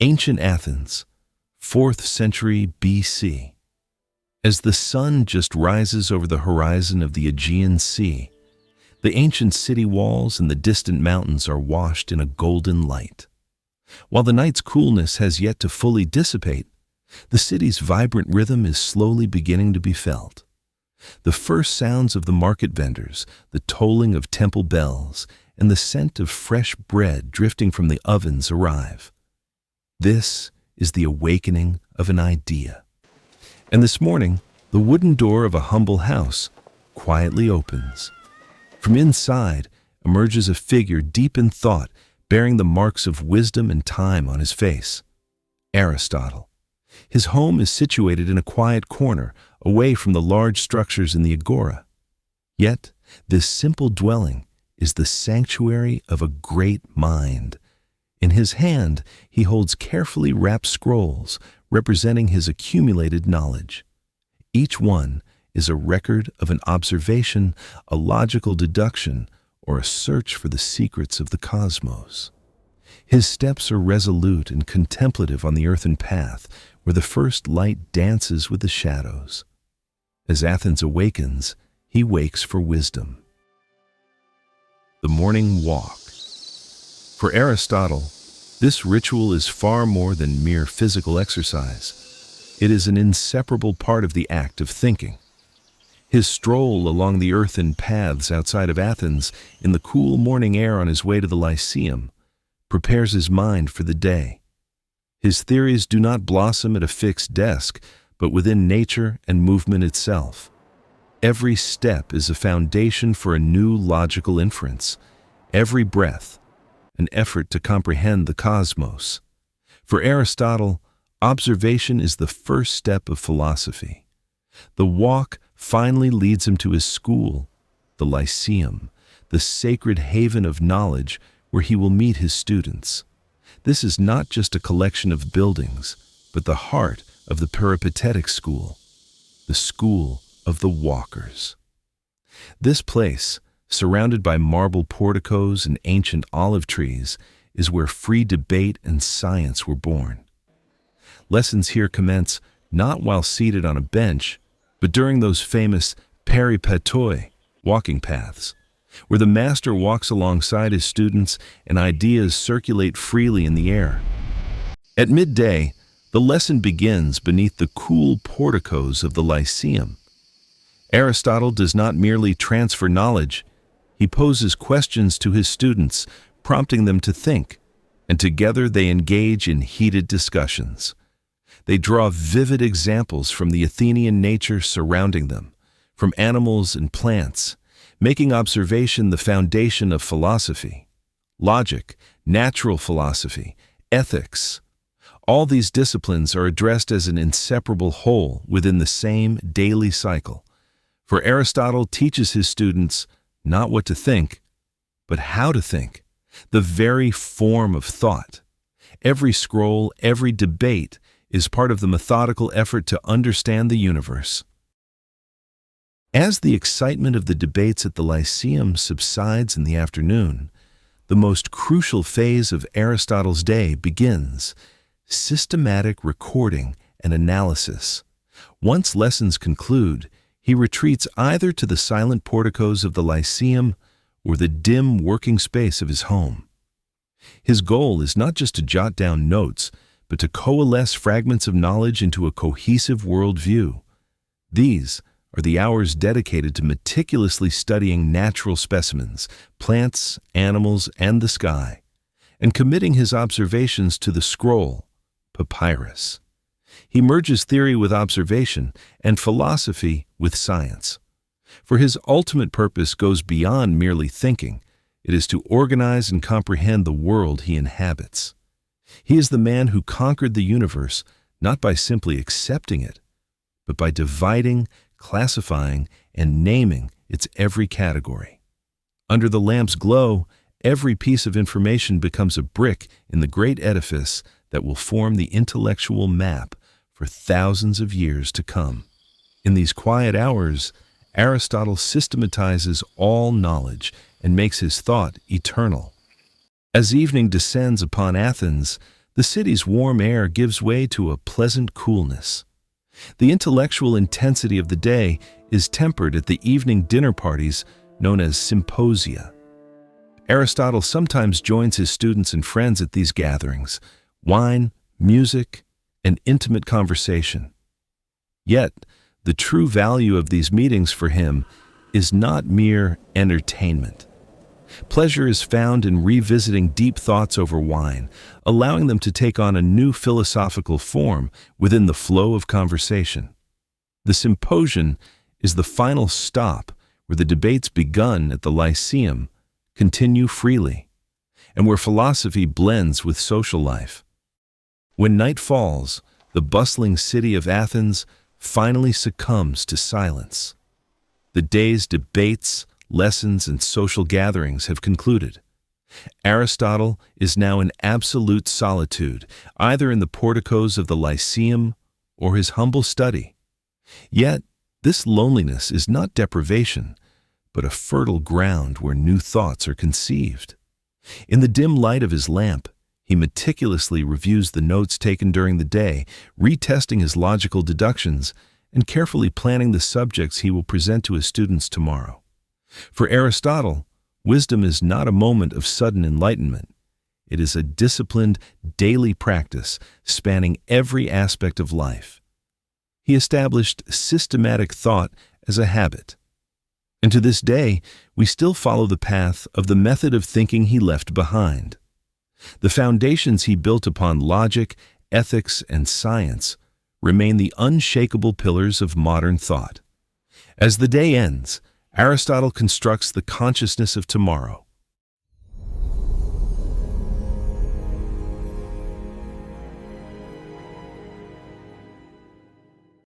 Ancient Athens, 4th century B.C. As the sun just rises over the horizon of the Aegean Sea, the ancient city walls and the distant mountains are washed in a golden light. While the night's coolness has yet to fully dissipate, the city's vibrant rhythm is slowly beginning to be felt. The first sounds of the market vendors, the tolling of temple bells, and the scent of fresh bread drifting from the ovens arrive. This is the awakening of an idea. And this morning, the wooden door of a humble house quietly opens. From inside emerges a figure deep in thought, bearing the marks of wisdom and time on his face. Aristotle. His home is situated in a quiet corner, away from the large structures in the agora. Yet, this simple dwelling is the sanctuary of a great mind. In his hand, he holds carefully wrapped scrolls representing his accumulated knowledge. Each one is a record of an observation, a logical deduction, or a search for the secrets of the cosmos. His steps are resolute and contemplative on the earthen path, where the first light dances with the shadows. As Athens awakens, he wakes for wisdom. The morning walk. For Aristotle, this ritual is far more than mere physical exercise. It is an inseparable part of the act of thinking. His stroll along the earthen paths outside of Athens in the cool morning air on his way to the Lyceum prepares his mind for the day. His theories do not blossom at a fixed desk, but within nature and movement itself. Every step is a foundation for a new logical inference. Every breath, an effort to comprehend the cosmos. For Aristotle, observation is the first step of philosophy. The walk finally leads him to his school, the Lyceum, the sacred haven of knowledge where he will meet his students. This is not just a collection of buildings, but the heart of the Peripatetic school, the school of the walkers. This place, surrounded by marble porticoes and ancient olive trees, is where free debate and science were born. Lessons here commence not while seated on a bench, but during those famous Peripatos, walking paths, where the master walks alongside his students and ideas circulate freely in the air. At midday, the lesson begins beneath the cool porticoes of the Lyceum. Aristotle does not merely transfer knowledge, he poses questions to his students, prompting them to think, and together they engage in heated discussions. They draw vivid examples from the Athenian nature surrounding them, from animals and plants, making observation the foundation of philosophy. Logic, natural philosophy, ethics. All these disciplines are addressed as an inseparable whole within the same daily cycle. For Aristotle teaches his students not what to think, but how to think, the very form of thought. Every scroll, every debate is part of the methodical effort to understand the universe. As the excitement of the debates at the Lyceum subsides in the afternoon, the most crucial phase of Aristotle's day begins: systematic recording and analysis. Once lessons conclude, he retreats either to the silent porticos of the Lyceum or the dim working space of his home. His goal is not just to jot down notes, but to coalesce fragments of knowledge into a cohesive worldview. These are the hours dedicated to meticulously studying natural specimens, plants, animals, and the sky, and committing his observations to the scroll, papyrus. He merges theory with observation and philosophy with science. For his ultimate purpose goes beyond merely thinking. It is to organize and comprehend the world he inhabits. He is the man who conquered the universe not by simply accepting it, but by dividing, classifying, and naming its every category. Under the lamp's glow, every piece of information becomes a brick in the great edifice that will form the intellectual map for thousands of years to come. In these quiet hours, Aristotle systematizes all knowledge and makes his thought eternal. As evening descends upon Athens, The city's warm air gives way to a pleasant coolness. The intellectual intensity of the day is tempered at the evening dinner parties known as symposia. Aristotle sometimes joins his students and friends at these gatherings: wine, music, and intimate conversation. Yet, the true value of these meetings for him is not mere entertainment. Pleasure is found in revisiting deep thoughts over wine, allowing them to take on a new philosophical form within the flow of conversation. The symposium is the final stop where the debates begun at the Lyceum continue freely, and where philosophy blends with social life. When night falls, the bustling city of Athens finally succumbs to silence. The day's debates, lessons, and social gatherings have concluded. Aristotle is now in absolute solitude, either in the porticoes of the Lyceum or his humble study. Yet, this loneliness is not deprivation, but a fertile ground where new thoughts are conceived. In the dim light of his lamp, he meticulously reviews the notes taken during the day, retesting his logical deductions and carefully planning the subjects he will present to his students tomorrow. For Aristotle, wisdom is not a moment of sudden enlightenment. It is a disciplined, daily practice spanning every aspect of life. He established systematic thought as a habit. And to this day, we still follow the path of the method of thinking he left behind. The foundations he built upon logic, ethics, and science remain the unshakable pillars of modern thought. As the day ends, Aristotle constructs the consciousness of tomorrow.